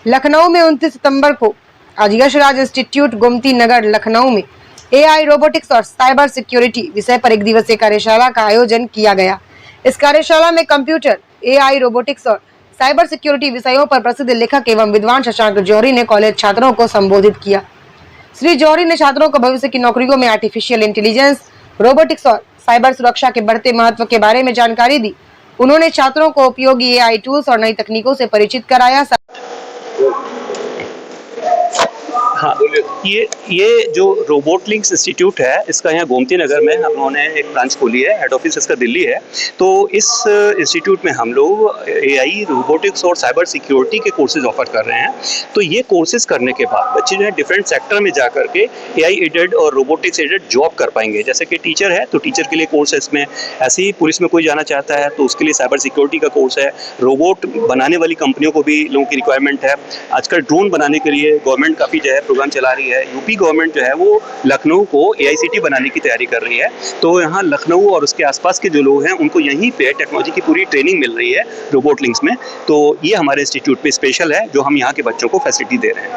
लखनऊ में 29 सितंबर को आज यशराज इंस्टीट्यूट गोमती नगर लखनऊ में एआई रोबोटिक्स और साइबर सिक्योरिटी विषय पर एक दिवसीय कार्यशाला का आयोजन किया गया। इस कार्यशाला में कंप्यूटर, एआई, रोबोटिक्स और साइबर सिक्योरिटी विषयों पर प्रसिद्ध लेखक एवं विद्वान शशांक जौहरी ने कॉलेज छात्रों को संबोधित किया। श्री जौहरी ने छात्रों को भविष्य की नौकरियों में आर्टिफिशियल इंटेलिजेंस, रोबोटिक्स और साइबर सुरक्षा के बढ़ते महत्व के बारे में जानकारी दी। उन्होंने छात्रों को उपयोगी एआई टूल्स और नई तकनीकों से परिचित कराया। हाँ, ये जो रोबोट लिंक्स इंस्टीट्यूट है, इसका यहाँ गोमती नगर में हम लोगों ने एक ब्रांच खोली है। हेड ऑफिस इसका दिल्ली है। तो इस इंस्टीट्यूट में हम लोग एआई, रोबोटिक्स और साइबर सिक्योरिटी के कोर्सेज ऑफर कर रहे हैं। तो ये कोर्सेज करने के बाद बच्चे जो है डिफरेंट सेक्टर में जा करके एआई एडेड और रोबोटिक्स एडेड जॉब कर पाएंगे। जैसे कि टीचर है तो टीचर के लिए कोर्स है इसमें, ऐसे ही पुलिस में कोई जाना चाहता है तो उसके लिए साइबर सिक्योरिटी का कोर्स है। रोबोट बनाने वाली कंपनियों को भी लोगों की रिक्वायरमेंट है। आजकल ड्रोन बनाने के लिए गवर्नमेंट काफ़ी जो है प्रोग्राम चला रही है। यूपी गवर्नमेंट जो है वो लखनऊ को एआईसीटी बनाने की तैयारी कर रही है। तो यहाँ लखनऊ और उसके आसपास के जो लोग हैं उनको यहीं पे टेक्नोलॉजी की पूरी ट्रेनिंग मिल रही है रोबोट लिंक्स में। तो ये हमारे इंस्टीट्यूट पे स्पेशल है जो हम यहाँ के बच्चों को फैसिलिटी दे रहे हैं।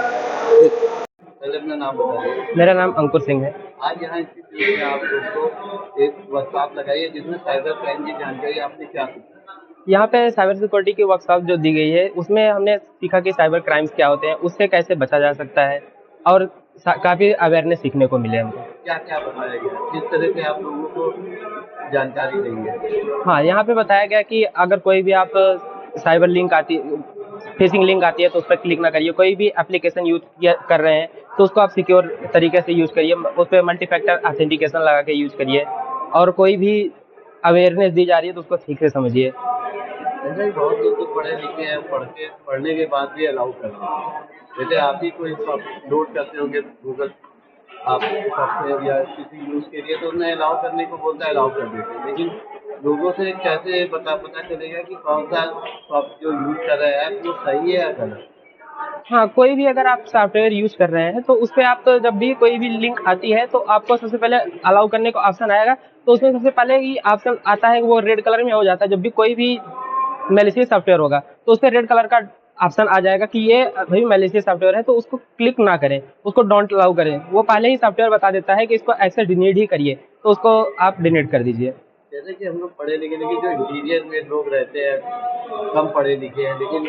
पहले अपना नाम बताइए। मेरा नाम अंकुर सिंह है। आज यहाँ इंस्टीट्यूट में आप लोग को एक वर्कशॉप लगाई है जिसमें साइबर क्राइम की जानकारी आपने क्या सीखी? यहाँ पे साइबर सिक्योरिटी की वर्कशॉप जो दी गई है उसमें हमने सीखा कि साइबर क्राइम्स क्या होते हैं, उससे कैसे बचा जा सकता है और काफ़ी अवेयरनेस सीखने को मिले हमको। क्या क्या बताया गया, किस तरह से आप लोगों को जानकारी दी है? हाँ, यहाँ पे बताया गया कि अगर कोई भी आप साइबर लिंक आती फिशिंग लिंक आती है तो उस पर क्लिक ना करिए। कोई भी एप्लीकेशन यूज कर रहे हैं तो उसको आप सिक्योर तरीके से यूज़ करिए, उस पर मल्टी फैक्टर ऑथेंटिकेशन लगा के यूज़ करिए और कोई भी अवेयरनेस दी जा रही है तो उसको ठीक से समझिए। जैसे बहुत लोग तो पढ़े लिखे हैं, पढ़ने के बाद भी अलाउ करते हैं। जैसे आप ही कोई लोड करते होंगे गूगल आप सॉफ्टवेयर या किसी यूज़ के लिए तो उन्हें अलाउ करने को बोलता है, अलाउ कर देते हैं। लेकिन लोगों से कैसे पता चलेगा कि कौन सा सॉफ्ट जो यूज़ कर रहा है वो सही है या गलत? हाँ, कोई भी अगर आप सॉफ्टवेयर यूज़ कर रहे हैं तो उस पे आप तो जब भी कोई भी लिंक आती है तो आपको सबसे पहले अलाउ करने का ऑप्शन आएगा। तो उसमें सबसे पहले ही ऑप्शन आता है वो रेड कलर में हो जाता है। जब भी कोई भी मैलिशियस सॉफ्टवेयर होगा तो उस पर रेड कलर का ऑप्शन आ जाएगा कि ये भाई मैलिशियस सॉफ्टवेयर है, तो उसको क्लिक ना करें, उसको डोंट अलाउ करें। वो पहले ही सॉफ्टवेयर बता देता है कि इसको एक्सेस डिलीट ही करिए, तो उसको आप डिलीट कर दीजिए। जैसे कि हम लोग पढ़े लिखे लेकिन जो इंटीरियर में लोग रहते हैं, कम पढ़े लिखे हैं लेकिन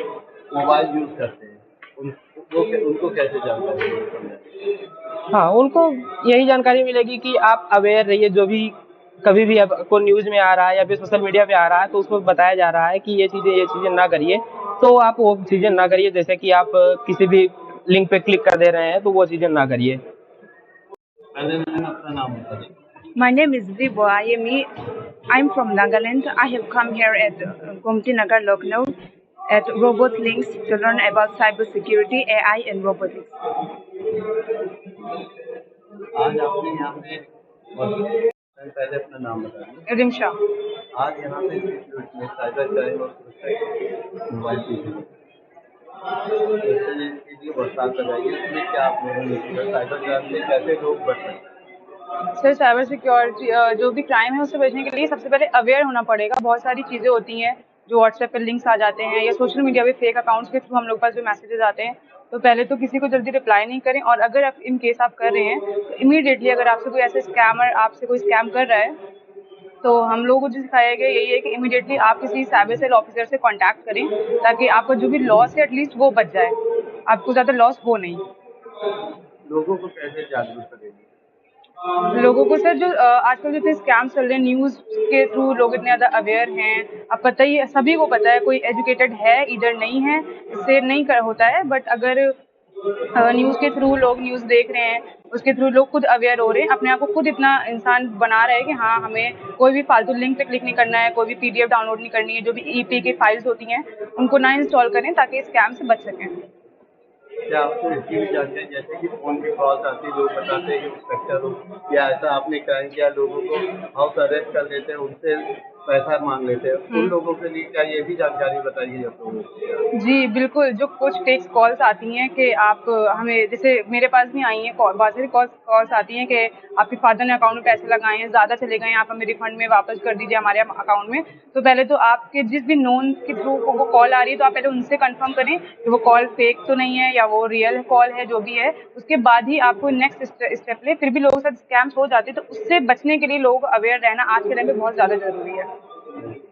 मोबाइल यूज़ करते हैं, उनको कैसे जानकारी मिलेगी? हाँ, उनको यही जानकारी मिलेगी कि आप अवेयर रहिए। जो भी कभी भी आपको न्यूज़ में आ रहा है या फिर सोशल मीडिया पे आ रहा है तो उसको बताया जा रहा है कि ये चीज़ें ना करिए, तो आप वो चीज़ें ना करिए। जैसे कि आप किसी भी लिंक पे क्लिक कर दे रहे हैं तो वो चीज़ें ना करिए। अपना नाम बताइए। My name is Zibo Ayemi. I'm from Nagaland. I have come here at Gomti Nagar, Lucknow, at Robot Links to learn about cybersecurity, AI, and robotics. आज आपने यहाँ पे पहले अपना नाम बताइए। Rimsha. आज यहाँ पे इंस्टीट्यूट में साइबर क्राइम और सुरक्षा मोबाइल की वर्कशॉप लगाई है, इसमें क्या आप लोगों ने सीखा? साइबर क्राइम में कैसे लोग बच सकते हैं? सर, साइबर सिक्योरिटी जो भी क्राइम है उससे बचने के लिए सबसे पहले अवेयर होना पड़ेगा। बहुत सारी चीज़ें होती हैं जो व्हाट्सएप पर लिंक्स आ जाते हैं या सोशल मीडिया पे फेक अकाउंट्स के थ्रू हम लोग पास जो मैसेजेस आते हैं, तो पहले तो किसी को जल्दी रिप्लाई नहीं करें। और अगर आप इन केस आप कर रहे हैं तो इमीडिएटली अगर आपसे कोई ऐसे स्कैमर आपसे कोई स्कैम कर रहा है तो हम लोगों को जो सिखाया गया यही है कि इमीडिएटली आप किसी साइबर सेल ऑफिसर से कांटेक्ट करें ताकि आपका जो भी लॉस है एटलीस्ट वो बच जाए, आपको ज़्यादा लॉस हो नहीं। लोगों को कैसे जागरूक करेंगे? लोगों को सर जो आजकल जितने स्कैम चल रहे हैं न्यूज़ के थ्रू लोग इतने ज़्यादा अवेयर हैं। अब पता ही है, सभी को पता है, कोई एजुकेटेड है इधर नहीं है, इससे नहीं कर होता है। बट अगर न्यूज़ के थ्रू लोग न्यूज़ देख रहे हैं, उसके थ्रू लोग खुद अवेयर हो रहे हैं, अपने आप को खुद इतना इंसान बना रहे हैं कि हाँ हमें कोई भी फालतू लिंक पे क्लिक नहीं करना है, कोई भी पीडीएफ डाउनलोड नहीं करनी है। जो भी ईपी की फाइल्स होती हैं उनको ना इंस्टॉल करें ताकि स्कैम से बच सकें। क्या आपको इसकी भी जानकारी, जैसे कि फ़ोन की कॉल्स आती है, लोग बताते हैं कि इंस्पेक्टर हो या ऐसा आपने क्राइम किया, लोगों को हाउस अरेस्ट कर लेते हैं, उनसे पैसा मांग लेते हैं, उन लोगों के लिए क्या ये भी जानकारी बताइए आप लोगों को। जी, बिल्कुल, जो कुछ फेक कॉल्स आती हैं कि आप हमें, जैसे मेरे पास भी आई हैं बहुत सारी कॉल्स आती हैं कि आपके फादर ने अकाउंट में पैसे लगाए हैं, ज़्यादा चले गए हैं, आप हमें रिफंड में वापस कर दीजिए हमारे अकाउंट में। तो पहले तो आपके जिस भी नोन के थ्रू वो कॉल आ रही है, तो आप पहले उनसे कंफर्म करें कि वो कॉल फेक तो नहीं है या वो रियल कॉल है, जो भी है। उसके बाद ही आपको नेक्स्ट स्टेप लें। फिर भी लोगों के साथ स्कैम्स हो जाते हैं, तो उससे बचने के लिए लोगों को अवेयर रहना आज के टाइम पे बहुत ज़्यादा ज़रूरी है।